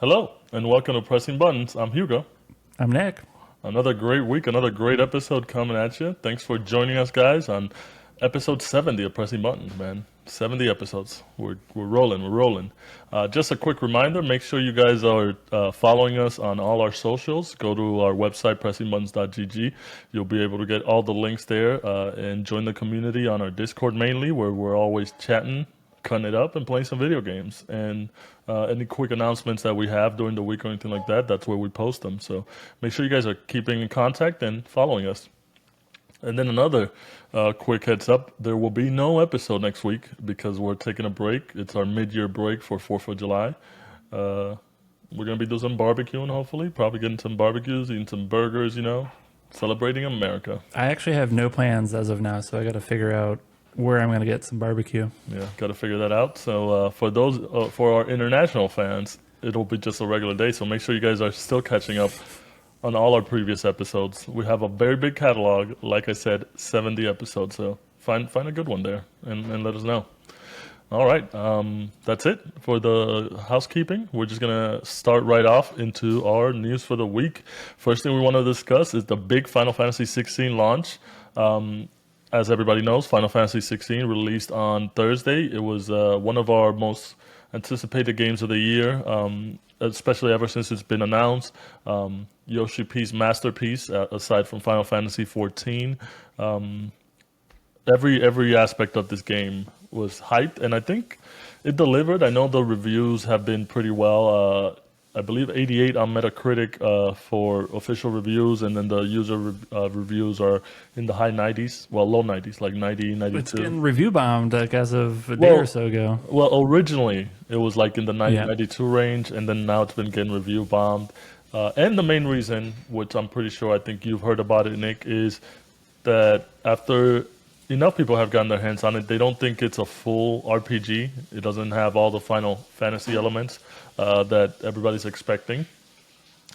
Hello, and welcome to Pressing Buttons. I'm Hugo. I'm Nick. Another great week, another great episode coming at you. Thanks for joining us, guys, on episode 70 of Pressing Buttons, man. 70 episodes. We're rolling, we're rolling. Just a quick reminder, make sure you guys are following us on all our socials. Go to our website, pressingbuttons.gg. You'll be able to get all the links there and join the community on our Discord mainly, where we're always chatting, cutting it up, and playing some video games. And any quick announcements that we have during the week or anything like that, that's where we post them. So make sure you guys are keeping in contact and following us. And then another quick heads up, there will be no episode next week because we're taking a break. It's our mid-year break for 4th of July. We're going to be doing some barbecuing, hopefully. Probably getting some barbecues, eating some burgers, celebrating America. I actually have no plans as of now, so I got to figure out where I'm going to get some barbecue. Yeah, got to figure that out. So for our international fans, it'll be just a regular day. So make sure you guys are still catching up on all our previous episodes. We have a very big catalog. Like I said, 70 episodes. So find a good one there and let us know. All right, that's it for the housekeeping. We're just going to start right off into our news for the week. First thing we want to discuss is the big Final Fantasy 16 launch. As everybody knows, Final Fantasy 16 released on Thursday. It was one of our most anticipated games of the year, especially ever since it's been announced. Yoshi P's masterpiece, aside from Final Fantasy 14. Every aspect of this game was hyped, and I think it delivered. I know the reviews have been pretty well. I believe 88 on Metacritic for official reviews, and then the user reviews are in the high 90s, well, low 90s, like 90, 92. It's getting review bombed like as of a day or so ago. Well, originally it was like in the 90, Yeah. 92 range, and then now it's been getting review bombed. And the main reason, which I'm pretty sure I think you've heard about it, Nick, is that after enough people have gotten their hands on it, they don't think it's a full RPG. It doesn't have all the Final Fantasy elements that everybody's expecting.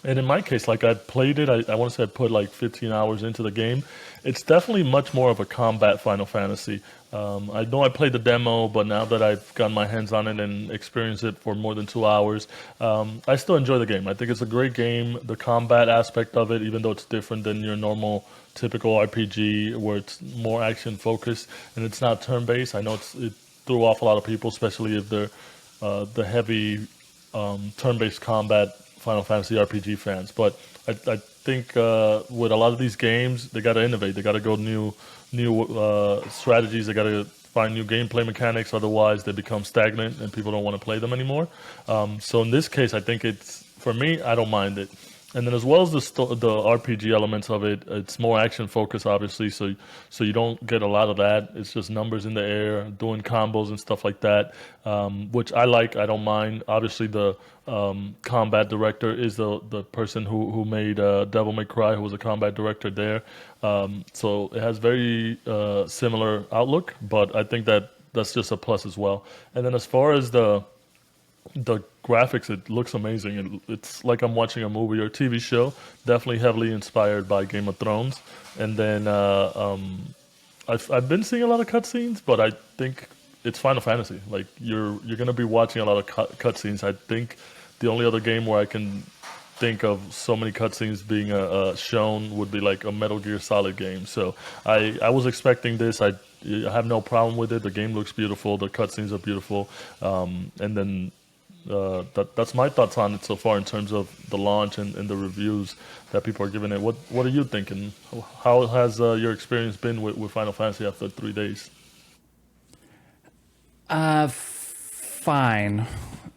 And in my case, like I played it, I want to say I put like 15 hours into the game. It's definitely much more of a combat Final Fantasy. I know I played the demo, but now that I've gotten my hands on it and experienced it for more than 2 hours, I still enjoy the game. I think it's a great game. The combat aspect of it, even though it's different than your normal typical RPG where it's more action focused and it's not turn-based. I know it threw off a lot of people, especially if they're the heavy turn-based combat Final Fantasy RPG fans. But I think with a lot of these games, they got to innovate. They got to go new strategies. They got to find new gameplay mechanics. Otherwise, they become stagnant and people don't want to play them anymore. So in this case, I think for me, I don't mind it. And then as well as the RPG elements of it, it's more action focused, obviously. So you don't get a lot of that. It's just numbers in the air, doing combos and stuff like that, which I like. I don't mind. Obviously, the combat director is the person who made Devil May Cry, who was a combat director there. So it has very similar outlook, but I think that's just a plus as well. And then as far as the graphics, it looks amazing. It's like I'm watching a movie or TV show. Definitely heavily inspired by Game of Thrones. And then I've been seeing a lot of cutscenes, but I think it's Final Fantasy. Like you're gonna be watching a lot of cutscenes. I think the only other game where I can think of so many cutscenes being shown would be like a Metal Gear Solid game. So I was expecting this. I have no problem with it. The game looks beautiful. The cutscenes are beautiful. And then that's my thoughts on it so far in terms of the launch and the reviews that people are giving it. What are you thinking? How has your experience been with Final Fantasy after 3 days? Fine.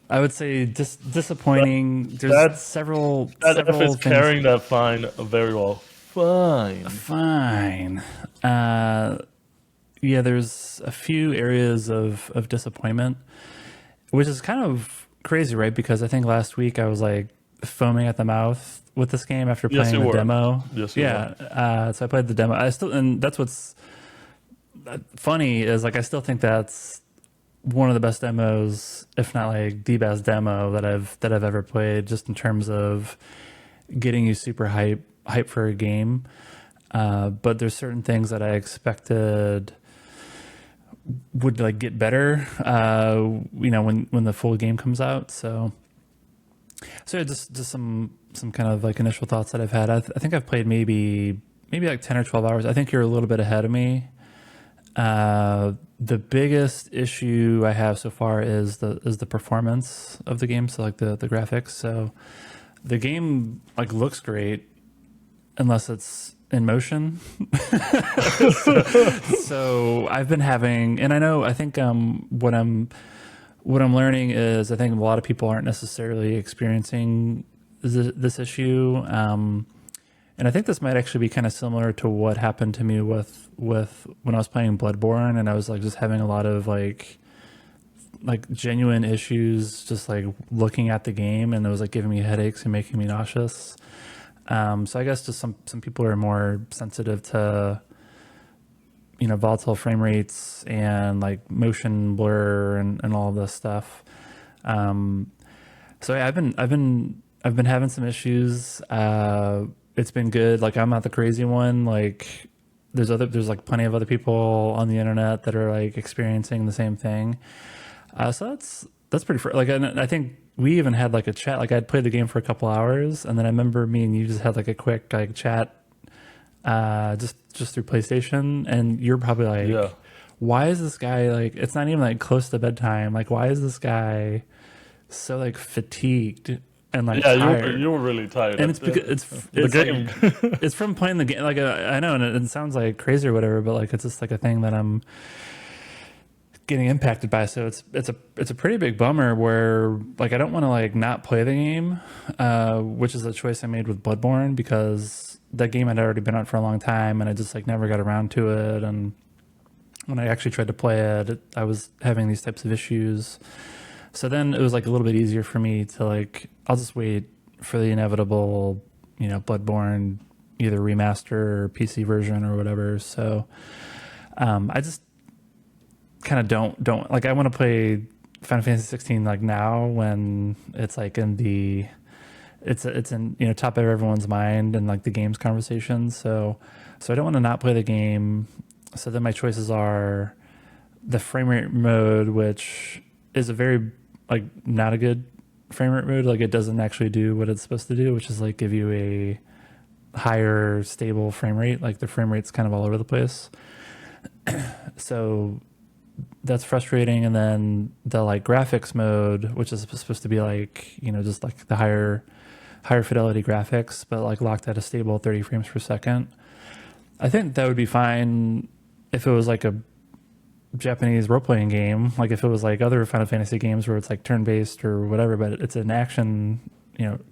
I would say disappointing. There's That several F is things. carrying that fine very well. Fine. Fine. Yeah, there's a few areas of disappointment, which is kind of crazy, right? Because I think last week I was like foaming at the mouth with this game after Yes, playing you the were. demo. Yes, you were. Yeah, so I played the demo. And that's what's funny is like I still think that's one of the best demos, if not like the best demo that I've ever played, just in terms of getting you super hype for a game. But there's certain things that I expected would like get better, when the full game comes out. So So yeah, just some kind of like initial thoughts that I've had. I think I've played maybe like 10 or 12 hours. I think you're a little bit ahead of me. The biggest issue I have so far is the performance of the game, so like the graphics. So the game like looks great unless it's in motion. So I've been having, and I think what I'm learning is I think a lot of people aren't necessarily experiencing this issue. And I think this might actually be kind of similar to what happened to me with when I was playing Bloodborne, and I was like just having a lot of like genuine issues just like looking at the game, and it was like giving me headaches and making me nauseous. So I guess just some people are more sensitive to volatile frame rates and like motion blur and all of this stuff. Um, so yeah, I've been having some issues. It's been good. Like I'm not the crazy one. Like there's like plenty of other people on the internet that are like experiencing the same thing. So that's pretty like, and I think we even had like a chat. Like I'd played the game for a couple hours, and then I remember me and you just had like a quick like chat, just through PlayStation, and you're probably like, Yeah. why is this guy like? It's not even like close to bedtime. Like why is this guy so like fatigued and like Yeah, you tired? were really tired. And it's because The it's like game. it's from playing the game. Like I know, and it sounds like crazy or whatever, but like it's just like a thing that I'm getting impacted by. So it's a pretty big bummer where like I don't want to like not play the game, which is a choice I made with Bloodborne because that game had already been out for a long time and I just like never got around to it. And when I actually tried to play it, I was having these types of issues. So then it was like a little bit easier for me to like I'll just wait for the inevitable, Bloodborne either remaster or PC version or whatever. So I just kind of don't like I want to play Final Fantasy 16 like now when it's like in the it's in top of everyone's mind and like the game's conversation. So I don't want to not play the game. So then my choices are the frame rate mode, which is a very like not a good frame rate mode. Like it doesn't actually do what it's supposed to do, which is like give you a higher stable frame rate. Like the frame rate's kind of all over the place. So that's frustrating. And then the like graphics mode, which is supposed to be like just like the higher fidelity graphics, but like locked at a stable 30 frames per second. I think that would be fine if it was like a Japanese role-playing game, like if it was like other Final Fantasy games where it's like turn-based or whatever, but it's an action,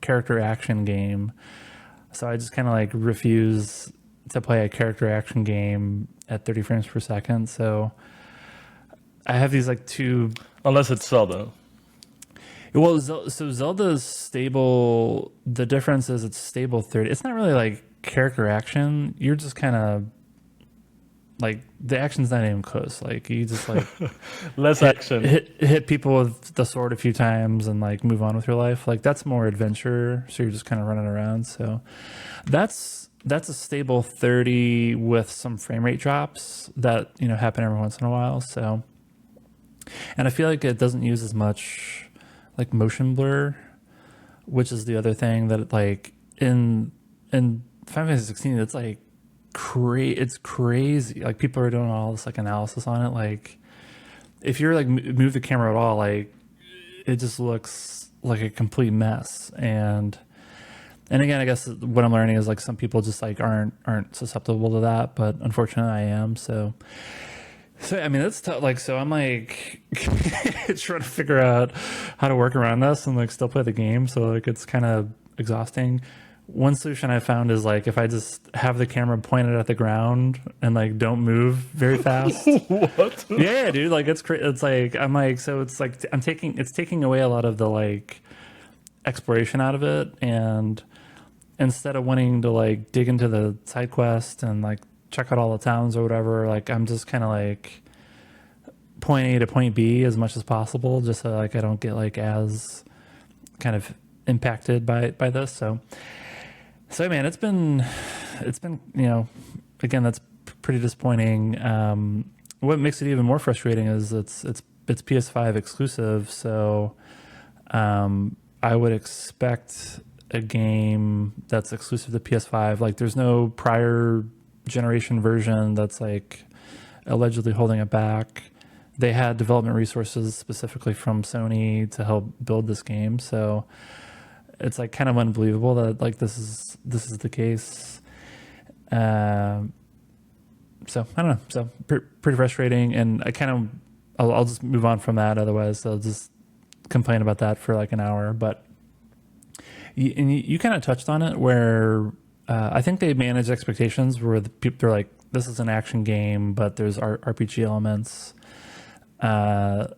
character action game. So I just kind of like refuse to play a character action game at 30 frames per second. So I have these like two. Unless it's Zelda. Well, so Zelda's stable. The difference is it's stable 30. It's not really like character action. You're just kind of like the action's not even close. Like you just like Less action. hit people with the sword a few times and like move on with your life. Like that's more adventure. So you're just kind of running around. So that's a stable 30 with some frame rate drops that happen every once in a while. So, and I feel like it doesn't use as much like motion blur, which is the other thing that like in Final Fantasy 16, it's like it's crazy. Like people are doing all this like analysis on it. Like if you're like move the camera at all, like it just looks like a complete mess. And again, I guess what I'm learning is like some people just like aren't susceptible to that, but unfortunately I am. So I mean that's tough. Like so I'm like trying to figure out how to work around this and like still play the game. So like it's kind of exhausting. One solution I found is like if I just have the camera pointed at the ground and like don't move very fast. What? Yeah, dude. Like it's like I'm like so it's like it's taking away a lot of the like exploration out of it, and instead of wanting to like dig into the side quest and like check out all the towns or whatever, like I'm just kind of like point A to point B as much as possible, just so like I don't get like as kind of impacted by this. So man, it's been again that's pretty disappointing. What makes it even more frustrating is it's PS5 exclusive, so I would expect a game that's exclusive to PS5. Like, there's no prior generation version that's like allegedly holding it back. They had development resources specifically from Sony to help build this game, so it's like kind of unbelievable that like this is the case. Um, so I don't know. So pretty frustrating, and I kind of I'll just move on from that. Otherwise, I'll just complain about that for like an hour. But you kind of touched on it, where I think they manage expectations where the people they're like, this is an action game, but there's RPG elements. Uh,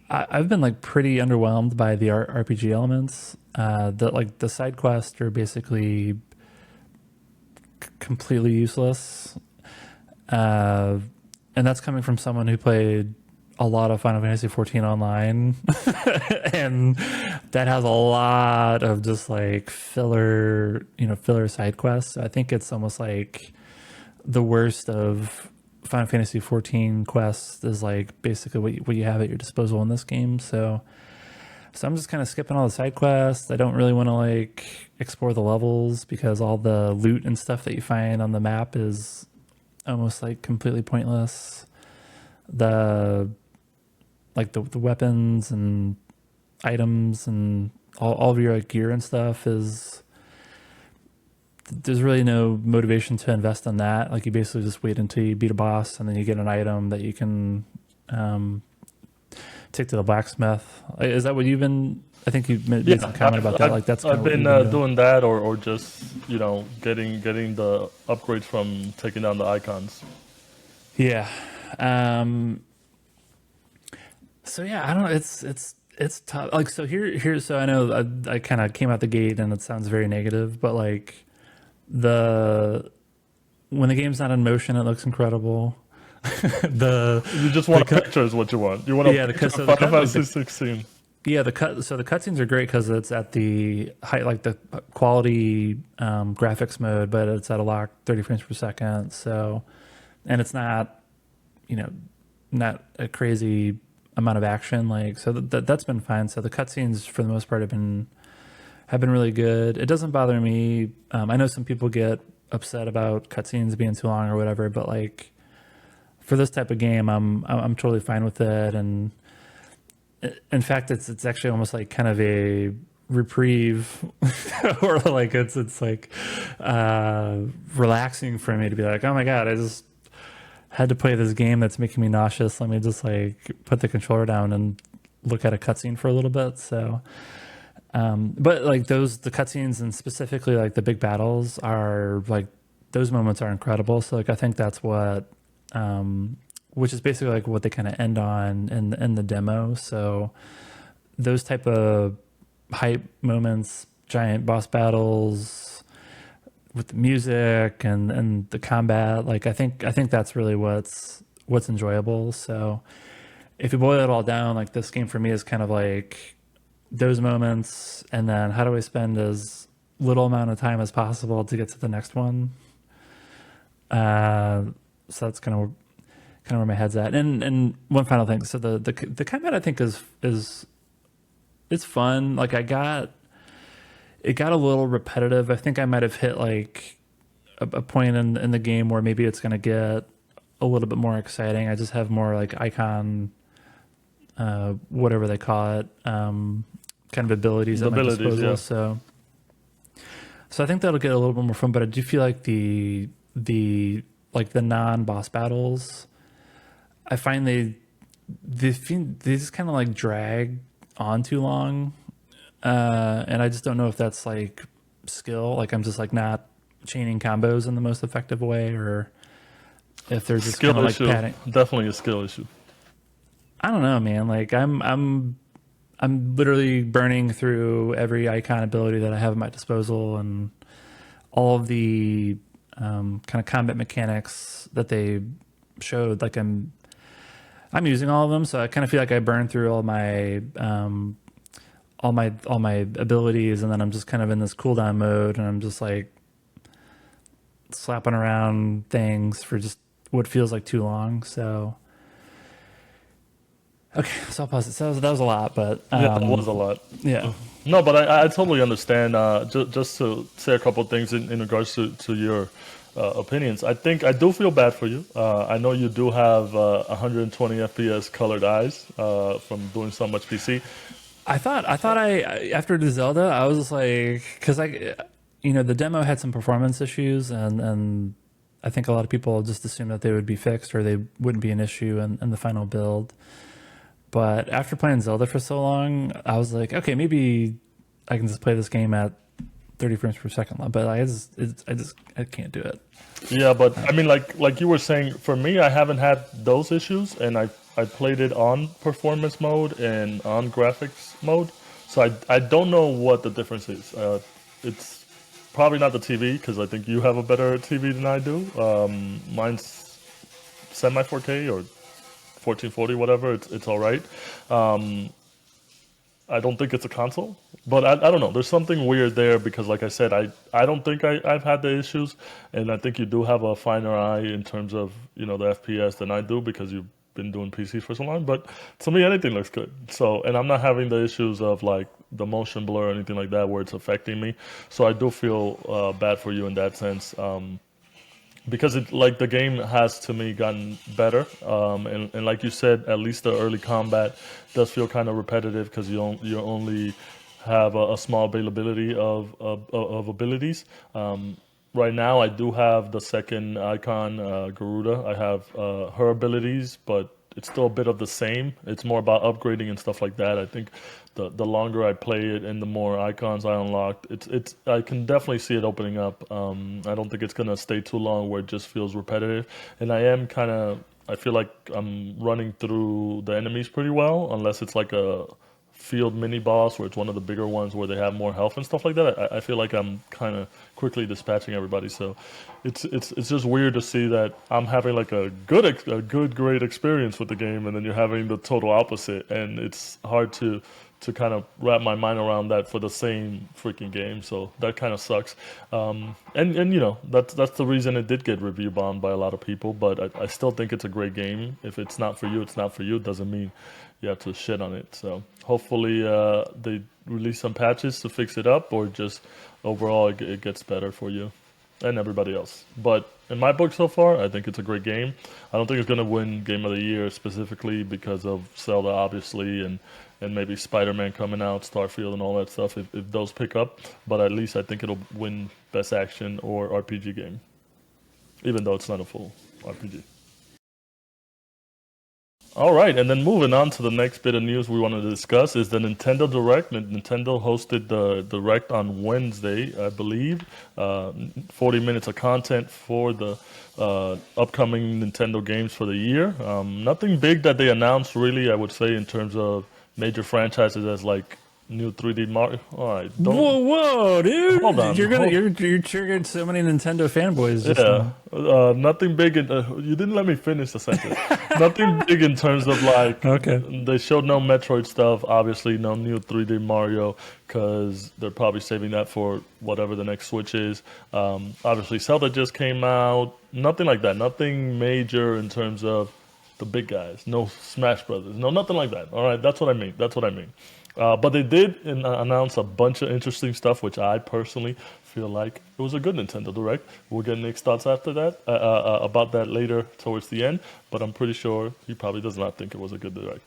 I've been like pretty underwhelmed by the RPG elements. The side quests are basically completely useless. Uh, and that's coming from someone who played a lot of Final Fantasy 14 online, and that has a lot of just like filler side quests. So I think it's almost like the worst of Final Fantasy 14 quests is like basically what you have at your disposal in this game. So I'm just kind of skipping all the side quests. I don't really want to like explore the levels because all the loot and stuff that you find on the map is almost like completely pointless. The the weapons and items and all of your like gear and stuff is there's really no motivation to invest in that. Like, you basically just wait until you beat a boss and then you get an item that you can um, take to the blacksmith. Is that what you've been? I think you made some comment about that. Like, that's kind I've of what been you've been doing. doing that, or just getting the upgrades from taking down the icons. Yeah. Um, so yeah, I don't know. It's tough. Like, so here's so I know I kind of came out the gate and it sounds very negative, but like the when the game's not in motion, it looks incredible. the You just the want a cut, picture, is what you want. You want a yeah, picture so of the Final cut like Fantasy 16. yeah, the cutscenes are great because it's at the high, like the quality graphics mode, but it's at a lock 30 frames per second. So, and it's not, you know, not a crazy amount of action. Like, so that's been fine. So the cutscenes for the most part have been really good. It doesn't bother me. I know some people get upset about cutscenes being too long or whatever, but like for this type of game, I'm totally fine with it. And in fact, it's actually almost like kind of a reprieve, or like it's like relaxing for me to be like, oh my god, I just had to play this game that's making me nauseous. Let me just like put the controller down and look at a cutscene for a little bit. So, but like the cutscenes and specifically like the big battles are like those moments are incredible. So like I think that's what, which is basically like what they kind of end on in the demo. So those type of hype moments, giant boss battles with the music and the combat, like I think that's really what's enjoyable. So if you boil it all down, like this game for me is kind of like those moments, and then how do I spend as little amount of time as possible to get to the next one. Uh, so that's kind of where my head's at. And one final thing, so the combat I think is it's fun. Like it got a little repetitive. I think I might have hit like a point in the game where maybe it's going to get a little bit more exciting. I just have more like icon, whatever they call it, kind of abilities The at my abilities, disposal. yeah. So I think that'll get a little bit more fun. But I do feel like the like the non boss battles, I find they just kind of like drag on too long, and I just don't know if that's like skill. Like I'm just like not chaining combos in the most effective way, or if they're just kind Skill of like issue, padding. definitely a skill issue. I don't know, man. Like I'm literally burning through every icon ability that I have at my disposal, and all of the kind of combat mechanics that they showed. Like I'm using all of them, so I kind of feel like I burned through all my abilities, and then I'm just kind of in this cooldown mode, and I'm just like slapping around things for just what feels like too long. So Okay, so I'll pause it. So that was a lot, but Yeah, that was a lot. yeah. No, but I totally understand. Just to say a couple of things in regards to your opinions, I think I do feel bad for you. I know you do have 120 FPS colored eyes from doing so much PC. I after the Zelda, I was like, because the demo had some performance issues, and I think a lot of people just assumed that they would be fixed or they wouldn't be an issue in the final build. But after playing Zelda for so long, I was like, okay, maybe I can just play this game at 30 frames per second. But I can't do it. Yeah, but I mean, like you were saying, for me, I haven't had those issues, and I played it on performance mode and on graphics mode, so I don't know what the difference is. It's probably not the TV because I think you have a better TV than I do. Mine's semi 4K or 1440, whatever. It's all right. I don't think it's a console, but I don't know. There's something weird there because, like I said, I don't think I've had the issues, and I think you do have a finer eye in terms of the FPS than I do because you've been doing PCs for so long. But to me, anything looks good. So, and I'm not having the issues of like the motion blur or anything like that where it's affecting me. So I do feel bad for you in that sense. Because like the game has to me gotten better, and like you said, at least the early combat does feel kind of repetitive because you only have a small availability of abilities. Right now, I do have the second icon, Garuda. I have her abilities, but it's still a bit of the same. It's more about upgrading and stuff like that. I think the longer I play it and the more icons I unlocked, it's I can definitely see it opening up. I don't think it's gonna stay too long where it just feels repetitive. And I feel like I'm running through the enemies pretty well, unless it's like a field mini boss where it's one of the bigger ones where they have more health and stuff like that. I feel like I'm kind of quickly dispatching everybody. So it's just weird to see that I'm having like a good great experience with the game, and then you're having the total opposite, and it's hard to kind of wrap my mind around that for the same freaking game. So that kind of sucks. And that's the reason it did get review bombed by a lot of people. But I still think it's a great game. If it's not for you, it's not for you. It doesn't mean you have to shit on it. So hopefully they release some patches to fix it up, or just overall it gets better for you and everybody else. But in my book so far, I think it's a great game. I don't think it's going to win Game of the Year specifically because of Zelda, obviously, and maybe Spider-Man coming out, Starfield, and all that stuff if those pick up. But at least I think it'll win Best Action or RPG game, even though it's not a full RPG. All right, and then moving on to the next bit of news we want to discuss is the Nintendo Direct. Nintendo hosted the Direct on Wednesday, I believe. 40 minutes of content for the upcoming Nintendo games for the year. Nothing big that they announced, really, I would say, in terms of major franchises as like new 3D Mario. All right, don't. Whoa, dude! Hold on. You're triggered so many Nintendo fanboys. Just Yeah, nothing big. You didn't let me finish the sentence. Nothing big in terms of like. Okay. They showed no Metroid stuff. Obviously, no new 3D Mario because they're probably saving that for whatever the next Switch is. Obviously, Zelda just came out. Nothing like that. Nothing major in terms of the big guys. No Smash Brothers. No, nothing like that. All right, that's what I mean. That's what I mean. But they did announce a bunch of interesting stuff, which I personally feel like it was a good Nintendo Direct. We'll get Nick's thoughts after that about that later towards the end. But I'm pretty sure he probably does not think it was a good Direct.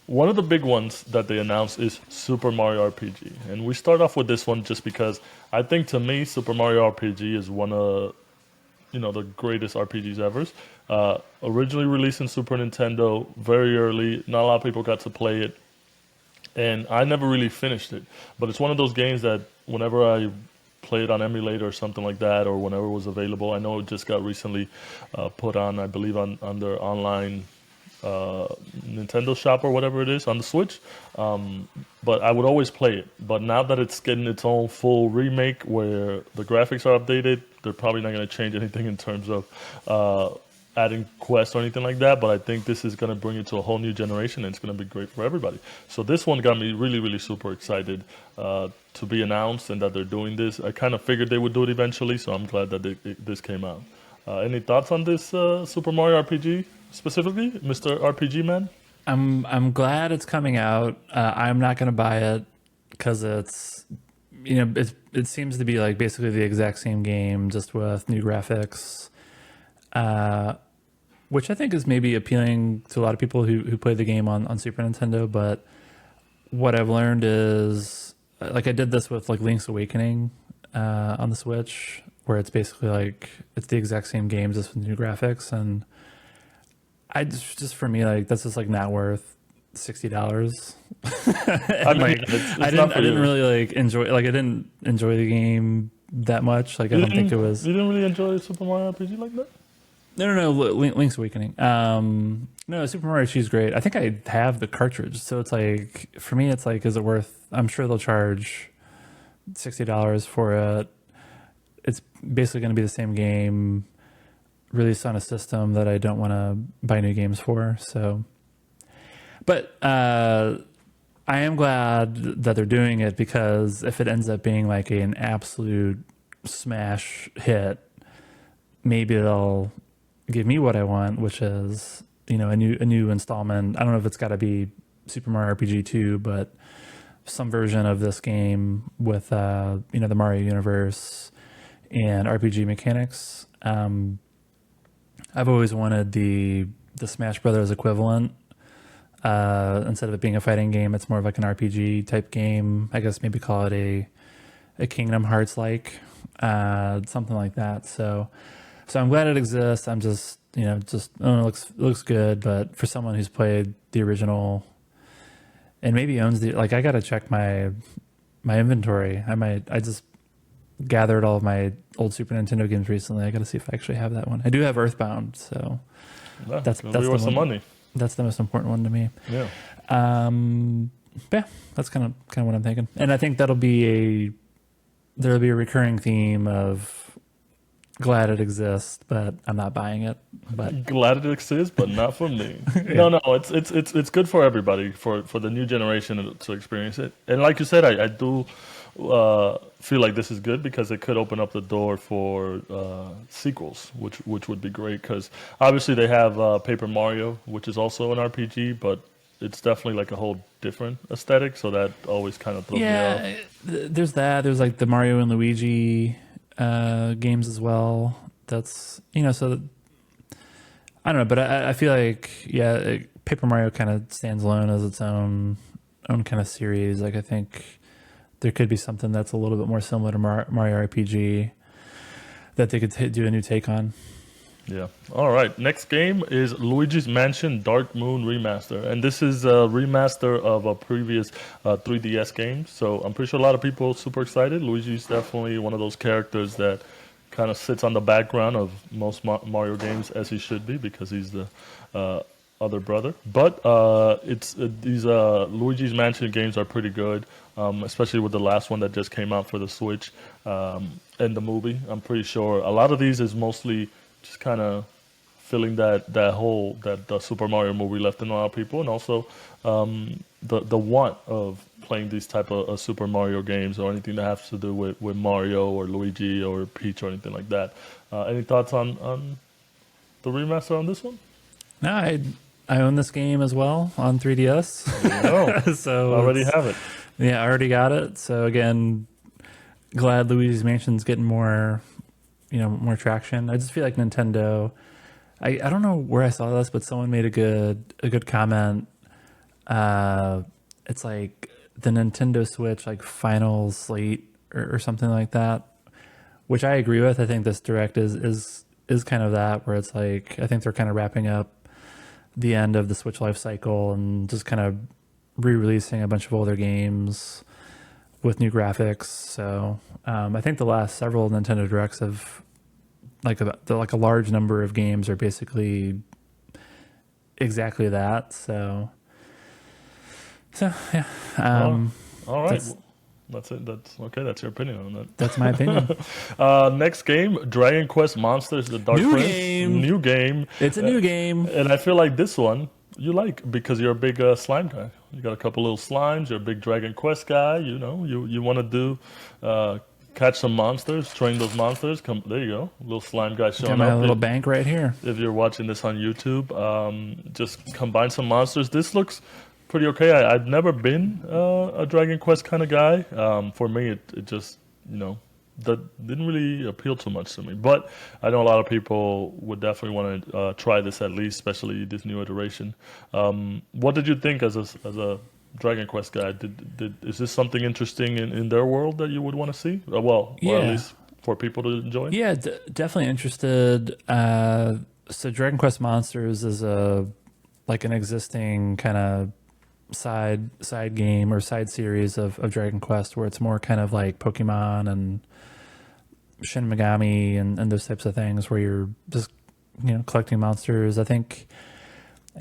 One of the big ones that they announced is Super Mario RPG, and we start off with this one just because I think to me Super Mario RPG is one of the greatest RPGs ever. Originally released in Super Nintendo very early, not a lot of people got to play it. And I never really finished it. But it's one of those games that whenever I play it on emulator or something like that, or whenever it was available, I know it just got recently put on, I believe, on their online Nintendo shop or whatever it is on the Switch. But I would always play it. But now that it's getting its own full remake where the graphics are updated, they're probably not going to change anything in terms of adding quests or anything like that, but I think this is going to bring it to a whole new generation, and it's going to be great for everybody. So this one got me really, really super excited to be announced and that they're doing this. I kind of figured they would do it eventually, so I'm glad that this came out. Any thoughts on this Super Mario RPG specifically, Mr. RPG Man? I'm glad it's coming out. I'm not going to buy it because it seems to be like basically the exact same game, just with new graphics, uh, which I think is maybe appealing to a lot of people who play the game on Super Nintendo. But what I've learned is, like, I did this with like Link's Awakening on the Switch, where it's basically like it's the exact same game just with new graphics, and just for me, like, that's just like not worth $60. I And mean, like it's not I for didn't you. really like enjoy, like, I didn't enjoy the game that much. Like, I don't think it was. You didn't really enjoy Super Mario RPG like that? No. Link's Awakening. No, Super Mario She's great. I think I have the cartridge, so it's like, for me, it's like, is it worth? I'm sure they'll charge $60 for it. It's basically going to be the same game released on a system that I don't want to buy new games for. So, but I am glad that they're doing it, because if it ends up being like an absolute smash hit, maybe they'll give me what I want, which is, a new installment. I don't know if it's got to be Super Mario RPG 2, but some version of this game with the Mario universe and RPG mechanics. I've always wanted the Smash Brothers equivalent. Instead of it being a fighting game, it's more of like an RPG type game. I guess maybe call it a Kingdom Hearts like, something like that. So I'm glad it exists. I'm just, it looks good. But for someone who's played the original and maybe owns I got to check my inventory. I just gathered all of my old Super Nintendo games recently. I got to see if I actually have that one. I do have Earthbound, so Yeah, that's gonna that's be the worth some one. money. That's the most important one to me. Yeah. Yeah, that's kind of what I'm thinking, and I think there'll be a recurring theme of glad it exists, but I'm not buying it. But Glad it exists, but not for me. No, it's good for everybody, for the new generation to experience it. And like you said, I do feel like this is good because it could open up the door for sequels, which would be great. Because obviously they have Paper Mario, which is also an RPG, but it's definitely like a whole different aesthetic. So that always kind of throws me off. yeah, there's that. There's like the Mario and Luigi games as well. That's, so I don't know, but I feel like, Paper Mario kind of stands alone as its own kind of series. Like, I think there could be something that's a little bit more similar to Mario RPG that they could do a new take on. Yeah. All right. Next game is Luigi's Mansion Dark Moon Remaster. And this is a remaster of a previous 3DS game. So I'm pretty sure a lot of people are super excited. Luigi's definitely one of those characters that kind of sits on the background of most Mario games, as he should be, because he's the other brother. But these Luigi's Mansion games are pretty good, especially with the last one that just came out for the Switch and the movie. I'm pretty sure a lot of these is mostly just kind of filling that hole that the Super Mario movie left in a lot of people, and also the want of playing these type of Super Mario games or anything that has to do with Mario or Luigi or Peach or anything like that. Any thoughts on the remaster on this one? No, I own this game as well on 3DS. No, So already have it. yeah, I already got it. So again, glad Luigi's Mansion's getting more traction. I just feel like Nintendo. I don't know where I saw this, but someone made a good comment. It's like the Nintendo Switch like final slate or something like that, which I agree with. I think this direct is kind of that, where it's like, I think they're kind of wrapping up the end of the Switch life cycle and just kind of re-releasing a bunch of older games with new graphics. So I think the last several Nintendo Directs have like a large number of games are basically exactly that. So yeah, All right. that's Well, that's it. That's okay. That's your opinion on that. that's my opinion. Next game, Dragon Quest Monsters: The Dark New Prince. game. New game. It's a new game. And I feel like this one you like because you're a big slime guy. You got a couple little slimes. You're a big Dragon Quest guy. You want to do catch some monsters, train those monsters. Come, there you go, little slime guy Got showing my up. little bank right here. If you're watching this on YouTube, just combine some monsters. This looks pretty okay. I've never been a Dragon Quest kind of guy. For me, it just, that didn't really appeal too much to me. But I know a lot of people would definitely want to try this at least, especially this new iteration. What did you think as a Dragon Quest guy? Is this something interesting in their world that you would want to see? Well, or at Yeah. least for people to enjoy? Yeah, definitely interested. So Dragon Quest Monsters is an existing kind of side game or side series of Dragon Quest where it's more kind of like Pokemon and Shin Megami and those types of things where you're just collecting monsters. I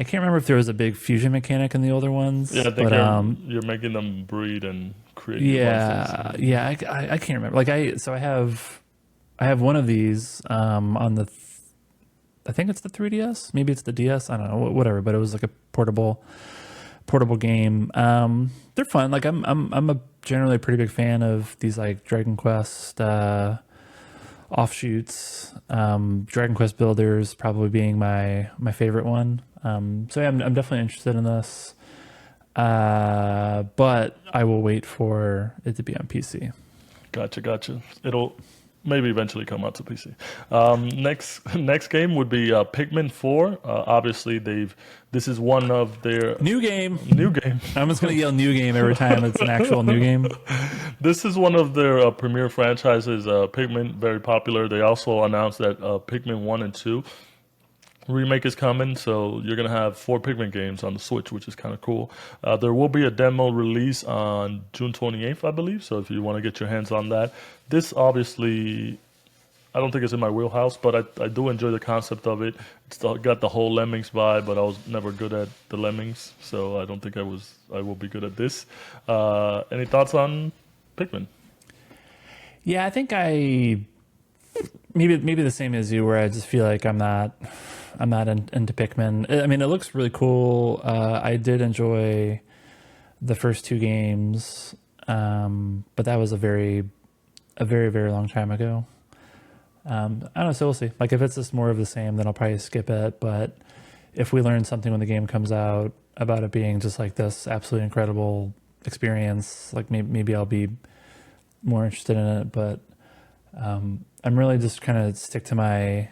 can't remember if there was a big fusion mechanic in the older ones. Yeah, I think but you're making them breed and create new monsters. yeah, I can't remember. I have one of these on the I think it's the 3DS, maybe it's the DS. I don't know, whatever. But it was like a portable game. They're fun. Like I'm a generally pretty big fan of these like Dragon Quest offshoots. Dragon Quest Builders probably being my favorite one. So yeah, I'm definitely interested in this. But I will wait for it to be on PC. Gotcha. It'll maybe eventually come out to PC. Next game would be Pikmin 4. Obviously, this is one of their New game. new game. I'm just gonna yell "new game" every time it's an actual new game. This is one of their premier franchises. Pikmin, very popular. They also announced that Pikmin 1 and 2 remake is coming, so you're gonna have 4 Pikmin games on the Switch, which is kind of cool. There will be a demo release on June 28th, I believe. So if you want to get your hands on that, this obviously, I don't think it's in my wheelhouse, but I do enjoy the concept of it. It's got the whole Lemmings vibe, but I was never good at the Lemmings, so I don't think I will be good at this. Any thoughts on Pikmin? Yeah, I think maybe the same as you, where I just feel like I'm not into Pikmin. I mean, it looks really cool. I did enjoy the first 2 games, but that was a very very long time ago. I don't know, so we'll see. Like if it's just more of the same, then I'll probably skip it. But if we learn something when the game comes out about it being just like this absolutely incredible experience, like maybe I'll be more interested in it. But I'm really just kind of stick to my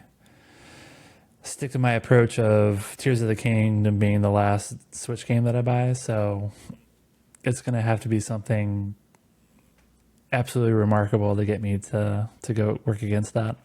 approach of Tears of the Kingdom being the last Switch game that I buy. So it's gonna have to be something absolutely remarkable to get me to go work against that.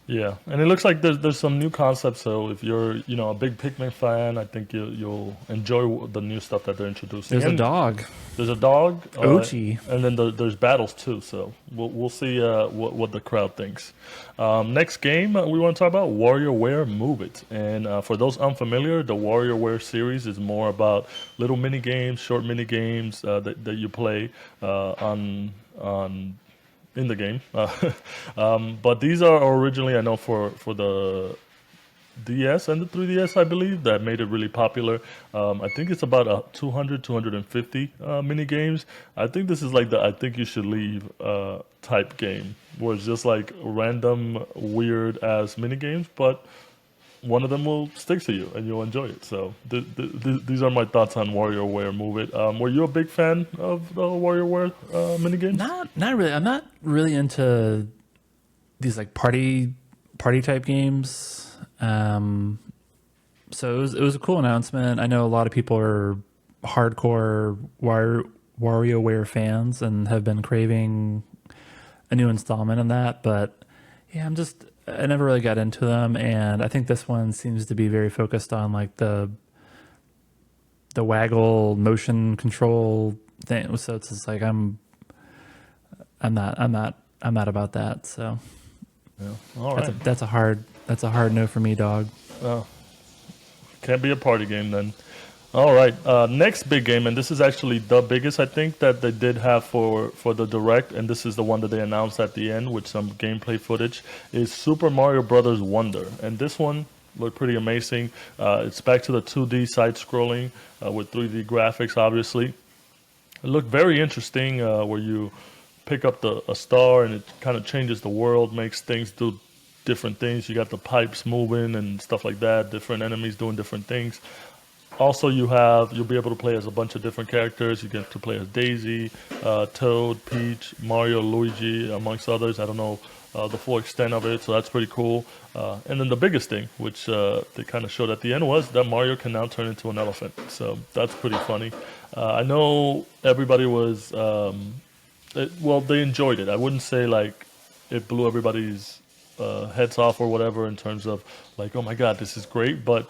Yeah, and it looks like there's some new concepts. So if you're a big Pikmin fan, I think you'll enjoy the new stuff that they're introducing. There's a dog, There's a dog, Ochi. and then there's battles too. So we'll see what the crowd thinks. Next game we want to talk about WarioWare Move It, and for those unfamiliar, the WarioWare series is more about little mini games, short mini games that you play on in the game. But these are originally, I know, for the DS and the 3DS, I believe, that made it really popular. I think it's about 250 mini games. I think this is like the I think you should leave type game, where it's just like random weird ass mini games, but one of them will stick to you and you'll enjoy it. So these are my thoughts on WarioWare Move It. Were you a big fan of the WarioWare mini games? Not really. I'm not really into these like party type games. So it was a cool announcement. I know a lot of people are hardcore WarioWare fans and have been craving a new installment in that, but yeah, I never really got into them, and I think this one seems to be very focused on like the waggle motion control thing. So it's just like I'm not about that. So Yeah. All right. that's a hard no for me, dog. Can't be a party game then. All right. Next big game, and this is actually the biggest I think that they did have for the Direct, and this is the one that they announced at the end with some gameplay footage, is Super Mario Brothers Wonder. And this one looked pretty amazing. It's back to the 2D side-scrolling with 3D graphics, obviously. It looked very interesting, where you pick up a star and it kind of changes the world, makes things do different things. You got the pipes moving and stuff like that. Different enemies doing different things. Also, you'll be able to play as a bunch of different characters. You get to play as Daisy, Toad, Peach, Mario, Luigi, amongst others. I don't know the full extent of it, so that's pretty cool. And then the biggest thing, which they kind of showed at the end, was that Mario can now turn into an elephant. So that's pretty funny. I know everybody was, well, they enjoyed it. I wouldn't say like it blew everybody's heads off or whatever in terms of like, oh my god, this is great. But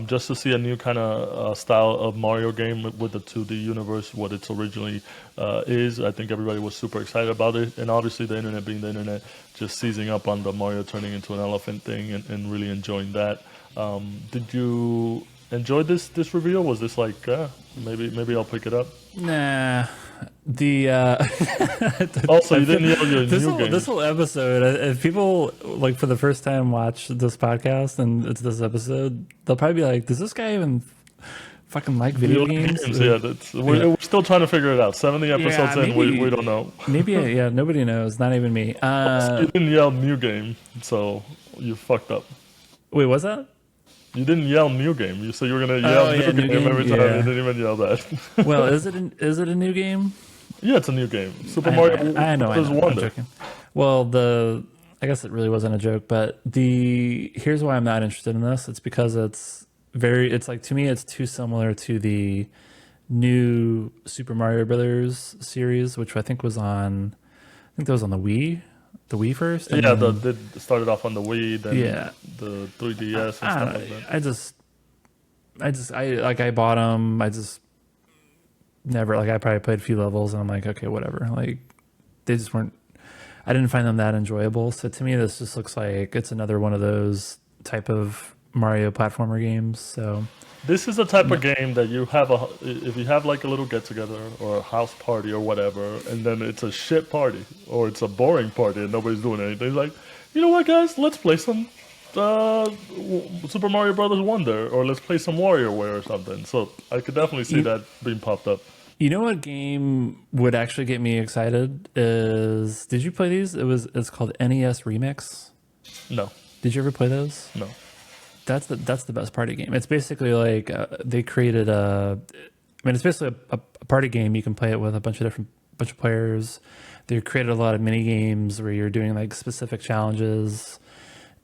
just to see a new kind of style of Mario game with the 2D universe, what it's originally is, I think everybody was super excited about it. And obviously the internet being the internet, just seizing up on the Mario turning into an elephant thing and really enjoying that. Did you enjoy this reveal? Was this like, maybe I'll pick it up? Nah. Also, you didn't yell your new game. This whole episode, if people like for the first time watch this podcast and it's this episode, they'll probably be like, "Does this guy even fucking like video games?" Yeah, we're still trying to figure it out. 70 episodes in, we don't know. Maybe, yeah, nobody knows, not even me. You didn't yell new game, so you fucked up. Wait, what's that? You didn't yell new game. You said you were gonna yell new game every time. You didn't even yell that. Well, is it a new game? Yeah, it's a new game. Super Mario. I know. Wonder. I'm joking. Well, I guess it really wasn't a joke, but here's why I'm not interested in this. It's because it's like, to me, it's too similar to the new Super Mario Brothers series, which I think that was on the Wii first. Yeah, they started off on the Wii, then the 3DS and stuff like that. I bought them. I just never, like, I probably played a few levels and I'm like, okay, whatever. Like, they just weren't, I didn't find them that enjoyable. So to me, this just looks like it's another one of those type of Mario platformer games. So this is the type of game that if you have like a little get together or a house party or whatever, and then it's a shit party or it's a boring party and nobody's doing anything. It's like, you know what, guys, let's play some Super Mario Brothers Wonder, or let's play some WarioWare or something. So I could definitely see that being popped up. You know what game would actually get me excited is, did you play these? It's called NES Remix. No. Did you ever play those? No. That's the best party game. It's basically like they created it's basically a party game. You can play it with a bunch of players. They created a lot of mini games where you're doing like specific challenges.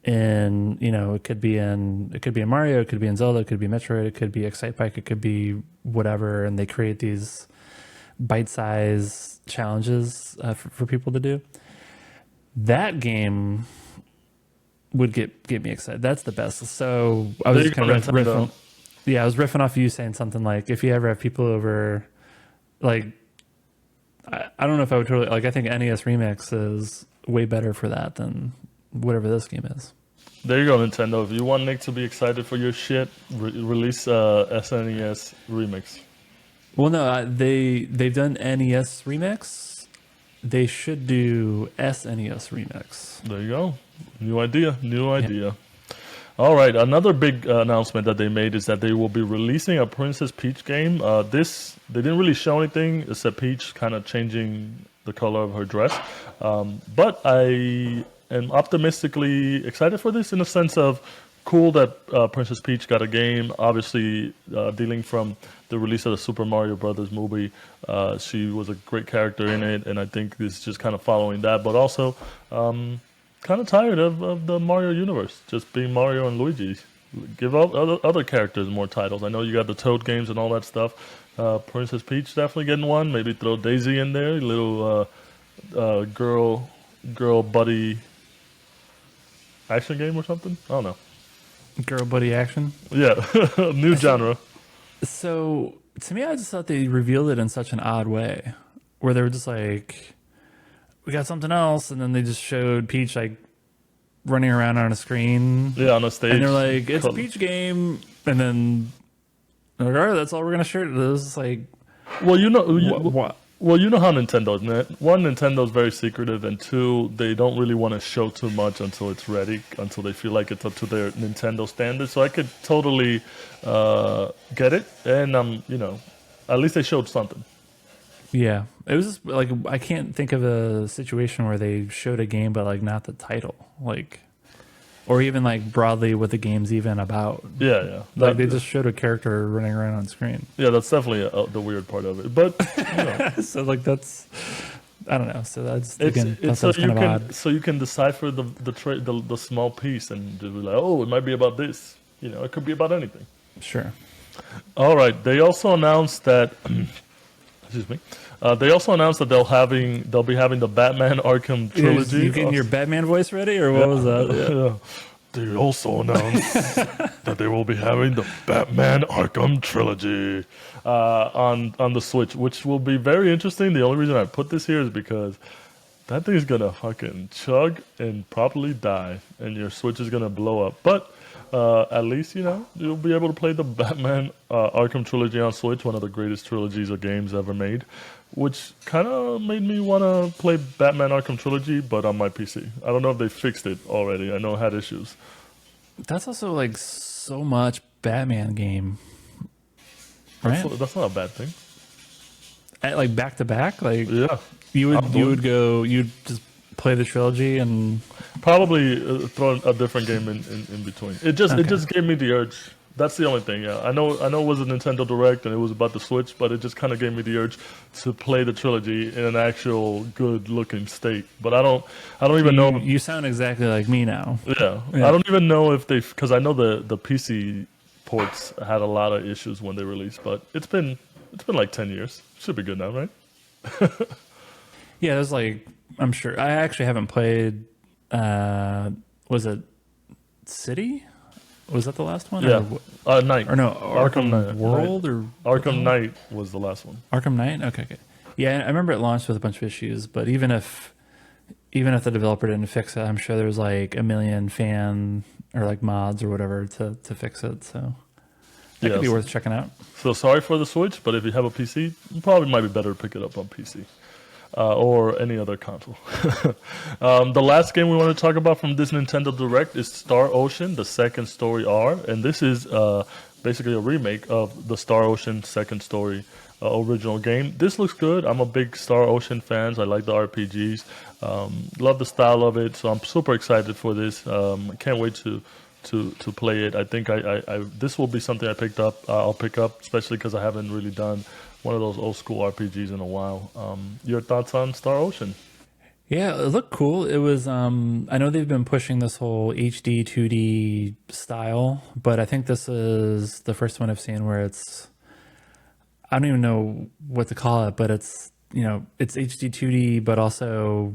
And it could be in Mario, it could be in Zelda, it could be Metroid, it could be Excitebike, it could be whatever. And they create these bite-sized challenges for people to do. That game would get me excited. That's the best. So I was just kind of riffing. Yeah, I was riffing off of you saying something like, if you ever have people over, like, I don't know if I would totally, like, I think NES Remix is way better for that than whatever this game is. There you go, Nintendo. If you want Nick to be excited for your shit, release SNES Remix. Well, no, they've done NES Remix. They should do SNES Remix. There you go. New idea. Yeah. All right, another big announcement that they made is that they will be releasing a Princess Peach game. They didn't really show anything except Peach kind of changing the color of her dress. But I am optimistically excited for this in the sense of cool that Princess Peach got a game. Obviously, dealing from the release of the Super Mario Brothers movie, she was a great character in it, and I think this is just kind of following that. But also, kind of tired of the Mario universe, just being Mario and Luigi. Give out other characters more titles. I know you got the Toad games and all that stuff. Princess Peach definitely getting one. Maybe throw Daisy in there, a little girl buddy action game or something. I don't know. Girl buddy action? Yeah, new genre. So to me, I just thought they revealed it in such an odd way, where they were just like, we got something else, and then they just showed Peach like running around on a screen. Yeah, on a stage. And they're like, it's a Peach game, and then like, all right, that's all we're gonna show. It was like, well, what? Well, you know how Nintendo is, man. One, Nintendo's very secretive, and two, they don't really want to show too much until it's ready, until they feel like it's up to their Nintendo standards. So I could totally get it, and at least they showed something. Yeah, it was just like I can't think of a situation where they showed a game but like not the title, like or even like broadly what the game's even about. Yeah, yeah. Like they just showed a character running around on screen. Yeah, that's definitely the weird part of it. But you know, So like that's I don't know. So that's it's again it's that's kind of odd. so you can decipher the small piece and just be like, oh, it might be about this. You know, it could be about anything. Sure. All right. They also announced that. Excuse me. They also announced that they'll be having the Batman Arkham trilogy. You getting your Batman voice ready, or what was that? Yeah. They also announced that they will be having the Batman Arkham trilogy on the Switch, which will be very interesting. The only reason I put this here is because that thing's gonna fucking chug and probably die, and your Switch is gonna blow up. But at least you know you'll be able to play the Batman Arkham trilogy on Switch, one of the greatest trilogies of games ever made. Which kind of made me want to play Batman Arkham Trilogy, but on my PC. I don't know if they fixed it already. I know it had issues. That's also like so much Batman game, right? That's not a bad thing. Like back to back, like Yeah, you'd just play the trilogy and probably throw a different game in between. It just gave me the urge. That's the only thing. Yeah, I know it was a Nintendo Direct and it was about the Switch, but it just kind of gave me the urge to play the trilogy in an actual good looking state. But I don't even know. You sound exactly like me now. Yeah, I don't even know if they, because I know the PC ports had a lot of issues when they released, but it's been like 10 years. Should be good now, right? Yeah, there's like I'm sure. I actually haven't played. Was it City? Was that the last one? Yeah, Knight. Or no, Arkham Knight. World or Arkham Knight was the last one. Arkham Knight. Okay, okay. Yeah, I remember it launched with a bunch of issues, but even if the developer didn't fix it, I'm sure there's like a million fan or like mods or whatever to fix it. So that could be worth checking out. So sorry for the Switch, but if you have a PC, it probably might be better to pick it up on PC. Or any other console. The last game we want to talk about from this Nintendo Direct is Star Ocean, the Second Story R, and this is basically a remake of the Star Ocean Second Story original game. This looks good. I'm a big Star Ocean fan. I like the RPGs. Love the style of it, so I'm super excited for this. I can't wait to play it. I think this will be something I'll pick up, especially because I haven't really done one of those old school RPGs in a while. Your thoughts on Star Ocean? Yeah, it looked cool. It was I know they've been pushing this whole HD 2D style, but I think this is the first one I've seen where it's I don't even know what to call it, but it's it's HD 2D but also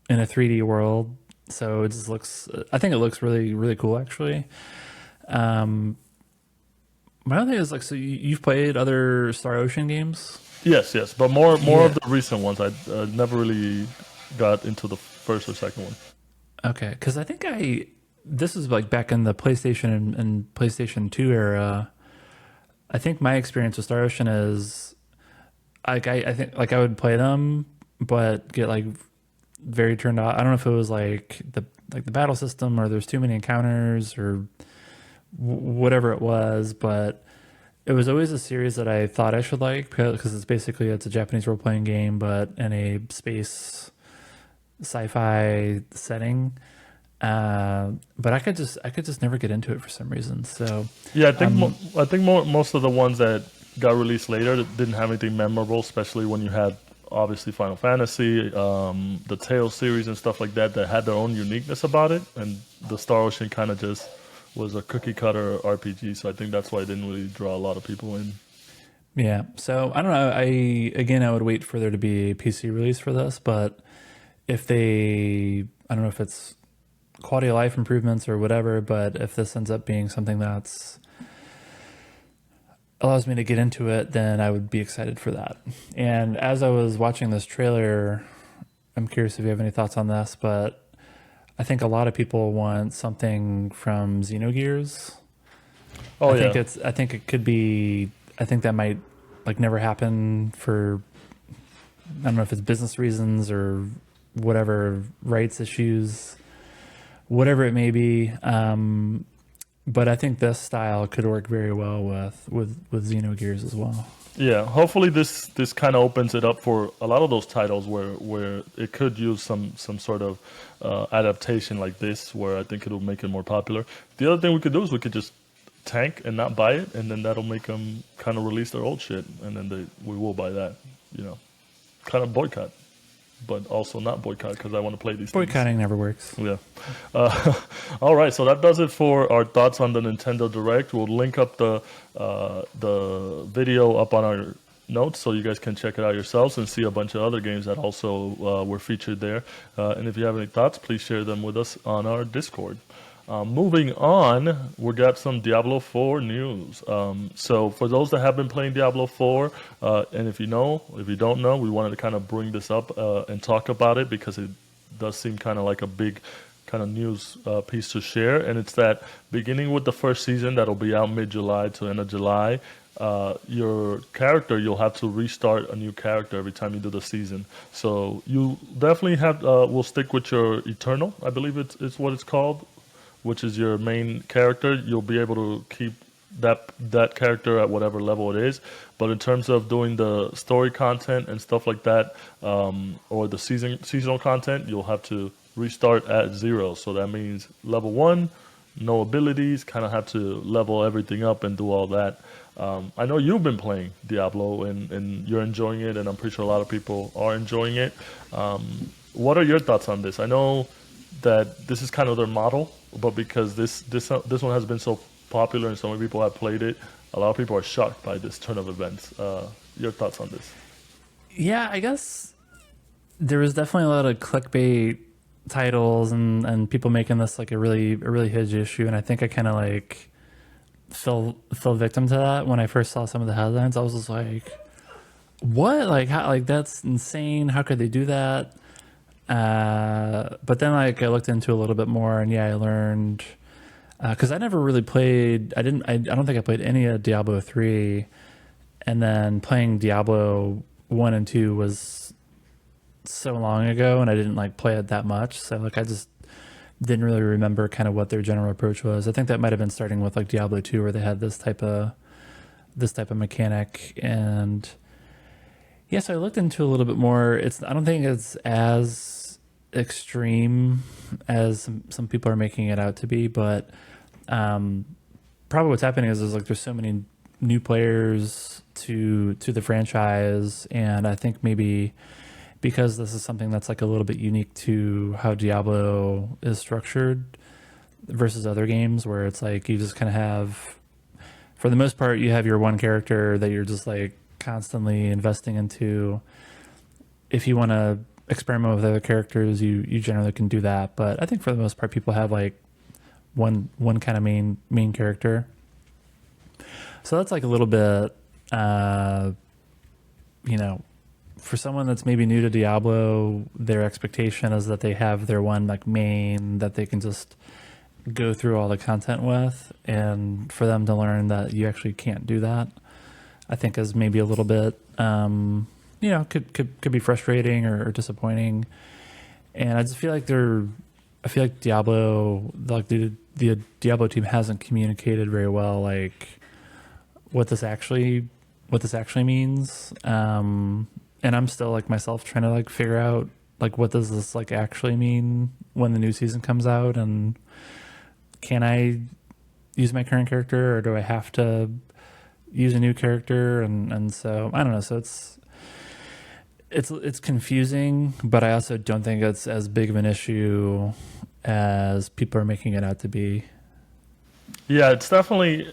in a 3D world. So it just looks I think it looks really really cool actually. My other thing is like, so you've played other Star Ocean games? Yes, but more of the recent ones. I never really got into the first or second one. Okay, because I think this is like back in the PlayStation and PlayStation 2 era. I think my experience with Star Ocean is like I think like I would play them, but get like very turned off. I don't know if it was like the battle system or there's too many encounters or whatever it was, but it was always a series that I thought I should like because it's a Japanese role playing game, but in a space sci-fi setting. But I could just never get into it for some reason. So yeah, I think most of the ones that got released later didn't have anything memorable, especially when you had obviously Final Fantasy, the Tales series and stuff like that had their own uniqueness about it, and the Star Ocean kind of just was a cookie cutter RPG, so I think that's why it didn't really draw a lot of people in. Yeah, so I don't know. I would wait for there to be a PC release for this, but I don't know if it's quality of life improvements or whatever, but if this ends up being something that's allows me to get into it, then I would be excited for that. And as I was watching this trailer, I'm curious if you have any thoughts on this, but I think a lot of people want something from Xenogears. Oh, I think it could be. I think that might like never happen for. I don't know if it's business reasons or whatever rights issues, whatever it may be. But I think this style could work very well with Xenogears as well. Yeah, hopefully this kind of opens it up for a lot of those titles where it could use some sort of adaptation like this, where I think it'll make it more popular. The other thing we could do is we could just tank and not buy it, and then that'll make them kind of release their old shit, and then we will buy that, you know, kind of boycott, but also not boycott because I want to play these things. Boycotting never works. Yeah. All right, so that does it for our thoughts on the Nintendo Direct. We'll link up the video up on our notes so you guys can check it out yourselves and see a bunch of other games that also were featured there. And if you have any thoughts, please share them with us on our Discord. Moving on, we got some Diablo 4 news. So for those that have been playing Diablo 4, and if you don't know, we wanted to kind of bring this up and talk about it because it does seem kind of like a big kind of news piece to share. And it's that beginning with the first season that'll be out mid-July to end of July, your character, you'll have to restart a new character every time you do the season. So you definitely have, will stick with your Eternal, I believe it's what it's called, which is your main character. You'll be able to keep that character at whatever level it is. But in terms of doing the story content and stuff like that, or the seasonal content, you'll have to restart at 0. So that means level 1, no abilities, kind of have to level everything up and do all that. I know you've been playing Diablo and you're enjoying it, and I'm pretty sure a lot of people are enjoying it. What are your thoughts on this? I know that this is kind of their model, but because this one has been so popular and so many people have played it, a lot of people are shocked by this turn of events. Your thoughts on this? Yeah, I guess there was definitely a lot of clickbait titles and people making this like a really huge issue, and I think I kind of like fell victim to that when I first saw some of the headlines. I was just like, what? Like, how? Like, that's insane. How could they do that? But then like I looked into a little bit more, and yeah, I learned because I never really played. I don't think I played any of Diablo 3, and then playing Diablo 1 and 2 was so long ago, and I didn't like play it that much. So like I just didn't really remember kind of what their general approach was. I think that might have been starting with like Diablo 2, where they had this type of mechanic. And yeah, so I looked into a little bit more. I don't think it's as extreme as some people are making it out to be, but probably what's happening is like there's so many new players to the franchise, and I think maybe because this is something that's like a little bit unique to how Diablo is structured versus other games, where it's like you just kind of have, for the most part, you have your one character that you're just like constantly investing into. If you want to experiment with other characters, you generally can do that. But I think for the most part, people have like one kind of main character. So that's like a little bit, for someone that's maybe new to Diablo, their expectation is that they have their one like main that they can just go through all the content with, and for them to learn that you actually can't do that, I think is maybe a little bit, could be frustrating or disappointing. And I just feel like Diablo, like the Diablo team hasn't communicated very well, like what this actually means. And I'm still like myself trying to like figure out like what does this like actually mean when the new season comes out, and can I use my current character, or do I have to use a new character? And so I don't know. So it's confusing, but I also don't think it's as big of an issue as people are making it out to be. Yeah, it's definitely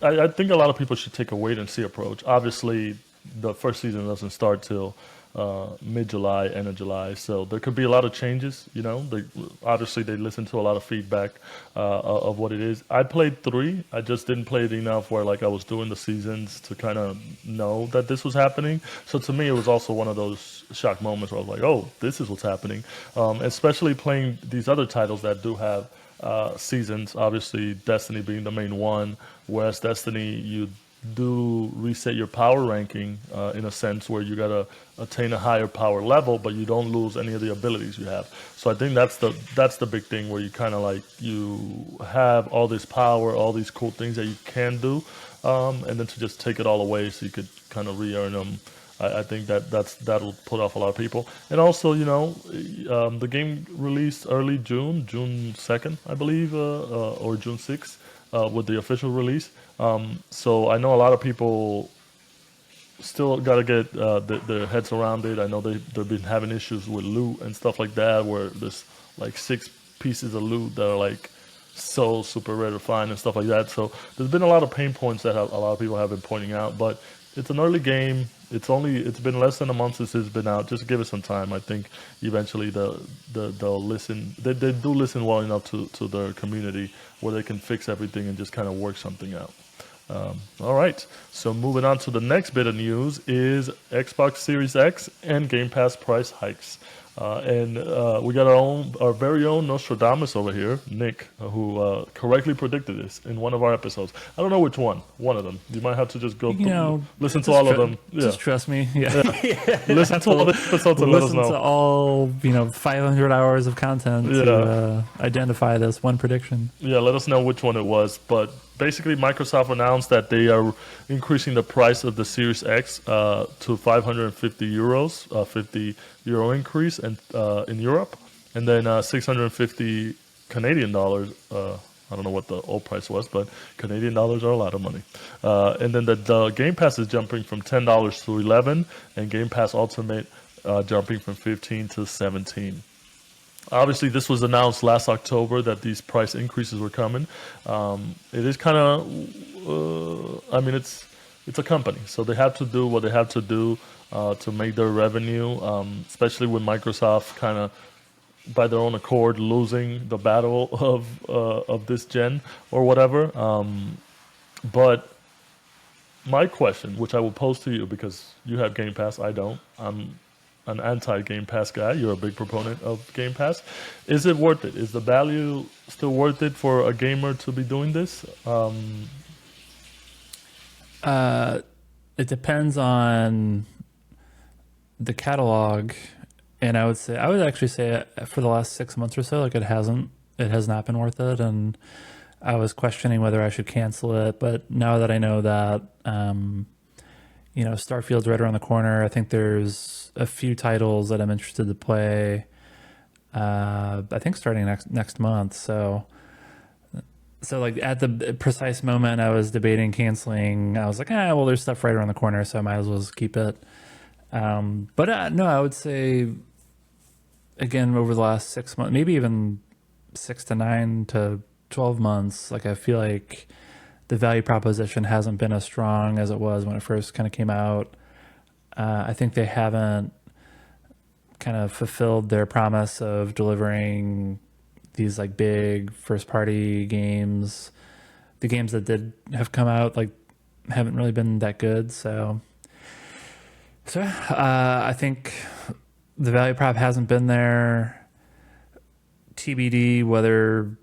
I think a lot of people should take a wait and see approach. Obviously, the first season doesn't start till mid-July, end of July, so there could be a lot of changes. Obviously they listen to a lot of feedback of what it is. I played 3. I just didn't play it enough where like I was doing the seasons to kind of know that this was happening. So to me, it was also one of those shock moments where I was like, oh, this is what's happening. Especially playing these other titles that do have seasons. Obviously, Destiny being the main one, whereas Destiny, you do reset your power ranking in a sense where you gotta attain a higher power level, but you don't lose any of the abilities you have. So I think that's the big thing where you kind of like you have all this power, all these cool things that you can do, and then to just take it all away so you could kind of re-earn them. I think that'll put off a lot of people. And also, the game released early June, June 2nd, I believe, or June 6th, with the official release. So I know a lot of people still got to get their heads around it. I know they've been having issues with loot and stuff like that, where there's like 6 pieces of loot that are like so super rare to find and stuff like that. So there's been a lot of pain points that a lot of people have been pointing out, but it's an early game. It's been less than a month since it's been out. Just give it some time. I think eventually they'll listen. They do listen well enough to their community where they can fix everything and just kind of work something out. All right. So moving on to the next bit of news is Xbox Series X and Game Pass price hikes. And we got our very own Nostradamus over here, Nick, who correctly predicted this in one of our episodes. I don't know which one of them. You might have to just go listen to all of them. Yeah. Just trust me. Yeah. Listen to all the episodes and let us know. Listen to all 500 hours of content to identify this one prediction. Yeah, let us know which one it was. But basically, Microsoft announced that they are increasing the price of the Series X to 550 euros, €50 increase in Europe, and then 650 Canadian dollars. I don't know what the old price was, but Canadian dollars are a lot of money. And then the Game Pass is jumping from $10 to $11, and Game Pass Ultimate jumping from $15 to $17. Obviously, this was announced last October that these price increases were coming. It is kind of, it's a company, so they have to do what they have to do to make their revenue, especially with Microsoft kind of by their own accord losing the battle of this gen or whatever. But my question, which I will pose to you because you have Game Pass, I don't. I'm an anti-Game Pass guy. You're a big proponent of Game Pass. Is it worth it? Is the value still worth it for a gamer to be doing this? It depends on the catalog, and I would actually say for the last 6 months or so, like it has not been worth it, and I was questioning whether I should cancel it. But now that I know that, Starfield's right around the corner, I think there's a few titles that I'm interested to play. I think starting next month. So like at the precise moment I was debating canceling, I was like, well, there's stuff right around the corner, so I might as well just keep it. But no, I would say again over the last 6 months, maybe even 6 to 9 to 12 months, like I feel like the value proposition hasn't been as strong as it was when it first kind of came out. I think they haven't kind of fulfilled their promise of delivering these like big first party games. The games that did have come out like haven't really been that good. So I think the value prop hasn't been there. TBD whether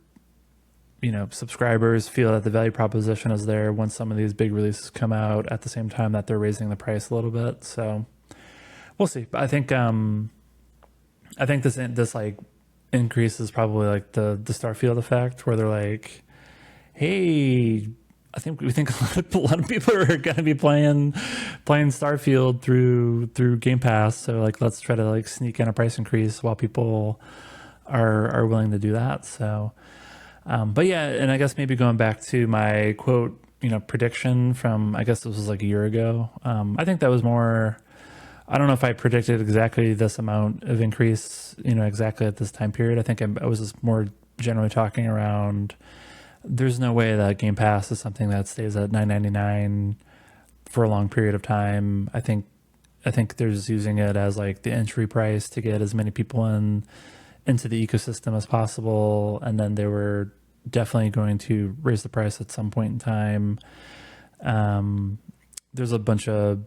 subscribers feel that the value proposition is there when some of these big releases come out at the same time that they're raising the price a little bit. So we'll see. But I think this like increase is probably like the Starfield effect, where they're like, hey, we think a lot of people are going to be playing Starfield through Game Pass, so like let's try to like sneak in a price increase while people are willing to do that. So but yeah, and I guess maybe going back to my quote, prediction from, I guess this was like a year ago. I think that was more, I don't know if I predicted exactly this amount of increase, exactly at this time period. I think I was just more generally talking around, there's no way that Game Pass is something that stays at $9.99 for a long period of time. I think they're just using it as like the entry price to get as many people into the ecosystem as possible, and then they were definitely going to raise the price at some point in time. There's a bunch of,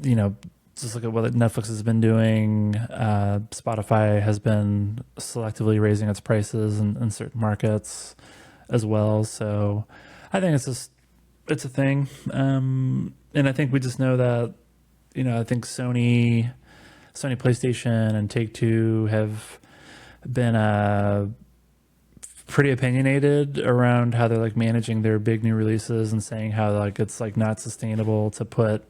just look at what Netflix has been doing. Spotify has been selectively raising its prices in certain markets as well. So I think it's just it's a thing, and I think we just know that I think Sony PlayStation and Take Two have been pretty opinionated around how they're like managing their big new releases and saying how like it's like not sustainable to put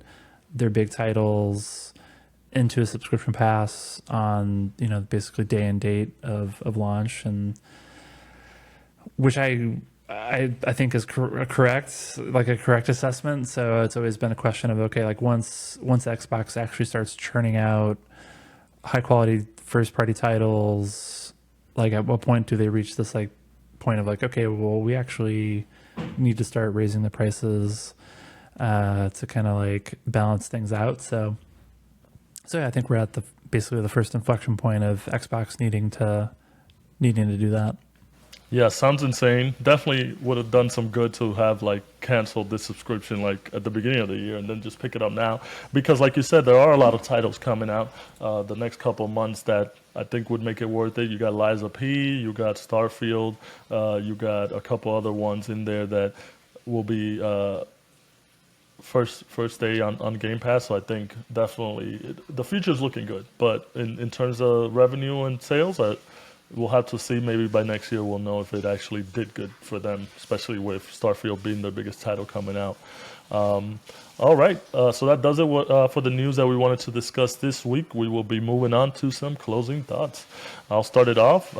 their big titles into a subscription pass on basically day and date of launch, and which I think is correct, like a correct assessment. So it's always been a question of, okay, like once Xbox actually starts churning out high quality first party titles, like at what point do they reach this like point of like, okay, well, we actually need to start raising the prices to kind of like balance things out. So yeah, I think we're at basically the first inflection point of Xbox needing to do that. Yeah, sounds insane. Definitely would have done some good to have like canceled this subscription like at the beginning of the year and then just pick it up now. Because like you said, there are a lot of titles coming out the next couple of months that I think would make it worth it. You got Liza P, you got Starfield, you got a couple other ones in there that will be first day on Game Pass. So I think definitely the future is looking good. But in terms of revenue and sales, we'll have to see. Maybe by next year we'll know if it actually did good for them, especially with Starfield being their biggest title coming out. All right, so that does it for the news that we wanted to discuss this week. We will be moving on to some closing thoughts. I'll start it off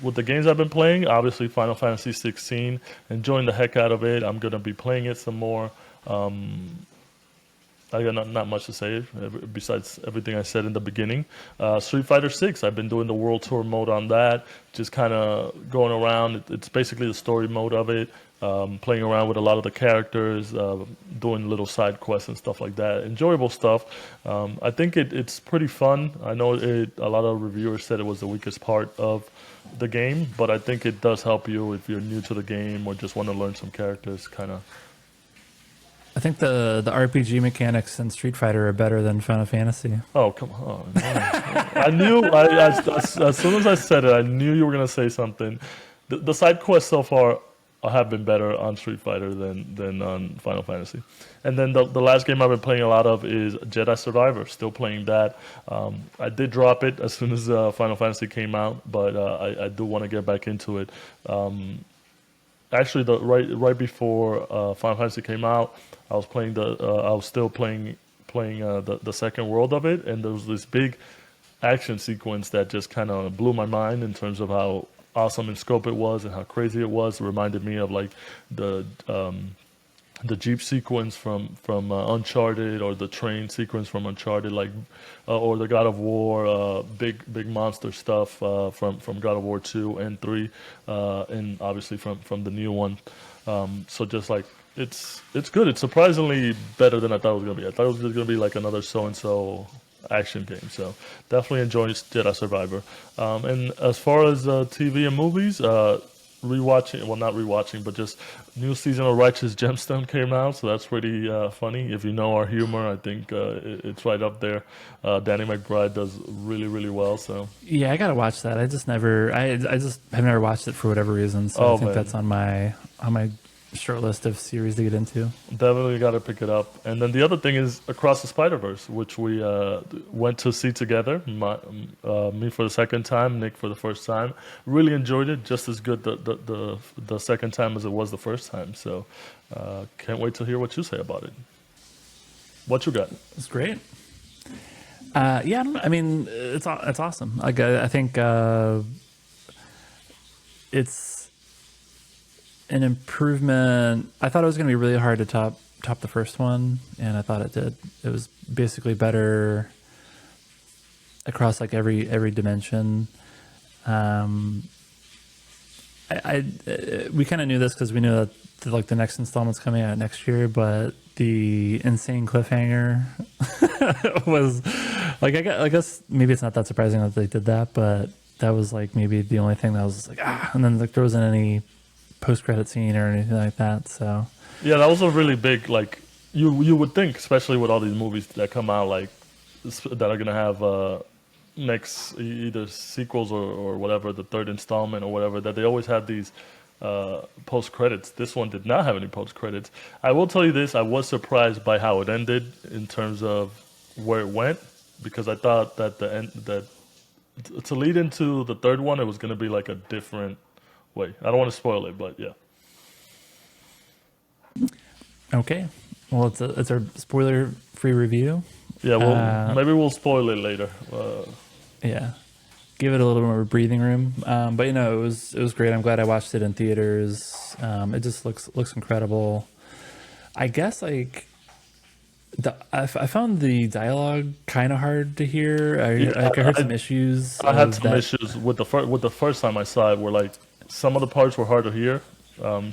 with the games I've been playing. Obviously, Final Fantasy 16, enjoying the heck out of it. I'm going to be playing it some more. I got not much to say besides everything I said in the beginning. Street Fighter 6, I've been doing the World Tour mode on that, just kind of going around. It's basically the story mode of it, playing around with a lot of the characters, doing little side quests and stuff like that. Enjoyable stuff. I think it's pretty fun. I know a lot of reviewers said it was the weakest part of the game, but I think it does help you if you're new to the game or just want to learn some characters, kind of. I think the RPG mechanics in Street Fighter are better than Final Fantasy. Oh, come on. I knew, as soon as I said it, I knew you were going to say something. The side quests so far have been better on Street Fighter than on Final Fantasy. And then the last game I've been playing a lot of is Jedi Survivor. Still playing that. I did drop it as soon as Final Fantasy came out, but I do want to get back into it. Actually, right before Final Fantasy came out, I was still playing the second world of it, and there was this big action sequence that just kind of blew my mind in terms of how awesome in scope it was and how crazy it was. It reminded me of like the Jeep sequence from Uncharted, or the train sequence from Uncharted, like or the God of War big monster stuff from God of War 2 and 3, and obviously from the new one. So just like it's good. It's surprisingly better than I thought it was gonna be. I thought it was just gonna be like another so and so action game. So definitely enjoying Jedi Survivor. And as far as TV and movies, rewatching, well, not rewatching, but just new season of Righteous Gemstone came out, so that's pretty funny. If you know our humor, I think it's right up there. Danny McBride does really, really well. So Yeah, I gotta watch that. I just have never watched it for whatever reason. So I think man, that's on my short list of series to get into. definitely got to pick it up. And then the other thing is Across the Spider-Verse, which we went to see together. Me for the second time, Nick for the first time. Really enjoyed it, just as good the second time as it was the first time. So can't wait to hear what you say about it. What you got? It's great. Yeah, I don't know. I mean, it's awesome. Like I think it's an improvement. I thought it was going to be really hard to top the first one, and I thought it did. It was basically better across like every dimension. We kind of knew this because we knew that like the next installment's coming out next year, but the insane cliffhanger was like, I guess maybe it's not that surprising that they did that, but that was like maybe the only thing that was like, and then like there wasn't any post-credit scene or anything like that. So yeah, that was a really big, like, you would think, especially with all these movies that come out, like that are gonna have next either sequels or whatever, the third installment or whatever, that they always have these post credits. This one did not have any post credits. I will tell you this: I was surprised by how it ended in terms of where it went, because I thought that the end that to lead into the third one, it was going to be like a different way. I don't want to spoil it, but yeah. Okay. Well, it's our spoiler-free review. Yeah, well, maybe we'll spoil it later. Yeah, give it a little more breathing room. But it was great. I'm glad I watched it in theaters. It just looks incredible. I guess like I found the dialogue kind of hard to hear. I heard some issues. I had some issues with the first time I saw it, where like some of the parts were hard to hear.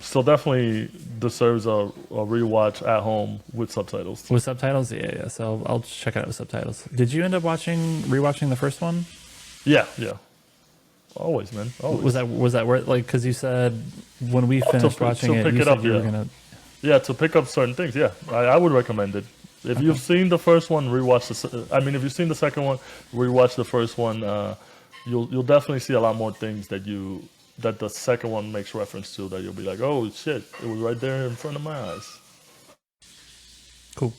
Still definitely deserves a rewatch at home with subtitles. With subtitles, yeah. So I'll check it out with subtitles. Did you end up rewatching the first one? Yeah. Always, man. Always. Was that worth, like, because you said when we finished watching it, you said you were gonna. Yeah, to pick up certain things. Yeah, I would recommend it. If you've seen the first one, rewatch if you've seen the second one, rewatch the first one. You'll definitely see a lot more things that the second one makes reference to, that you'll be like, oh shit, it was right there in front of my eyes. Cool.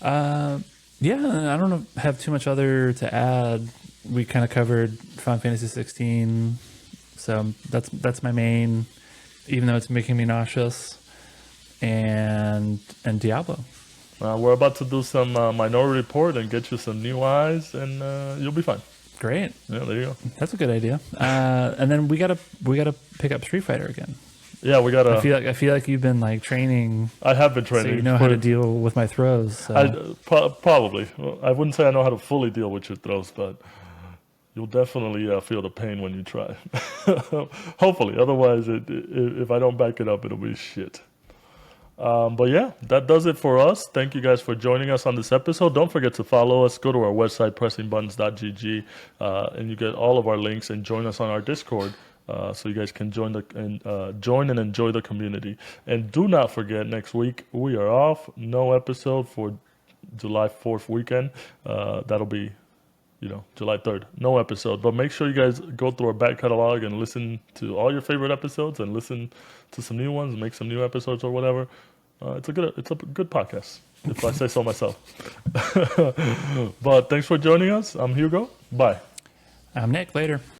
Yeah, I don't have too much other to add. We kind of covered Final Fantasy 16, so that's my main, even though it's making me nauseous, and Diablo. We're about to do some Minority Report and get you some new eyes, and you'll be fine. Great. Yeah, there you go. That's a good idea. And then we gotta pick up Street Fighter again. Yeah, we gotta. I feel like you've been like training. I have been training. So you know how to deal with my throws. So. Probably. Well, I wouldn't say I know how to fully deal with your throws, but you'll definitely feel the pain when you try. Hopefully. Otherwise, if I don't back it up, it'll be shit. But yeah, that does it for us. Thank you guys for joining us on this episode. Don't forget to follow us. Go to our website, pressingbuttons.gg, and you get all of our links, and join us on our Discord, so you guys can join and enjoy the community. And do not forget, next week we are off. No episode for July 4th weekend. That'll be, July 3rd. No episode. But make sure you guys go through our back catalog and listen to all your favorite episodes, and listen to some new ones, make some new episodes or whatever. It's a good podcast, if I say so myself. But thanks for joining us. I'm Hugo. Bye. I'm Nick. Later.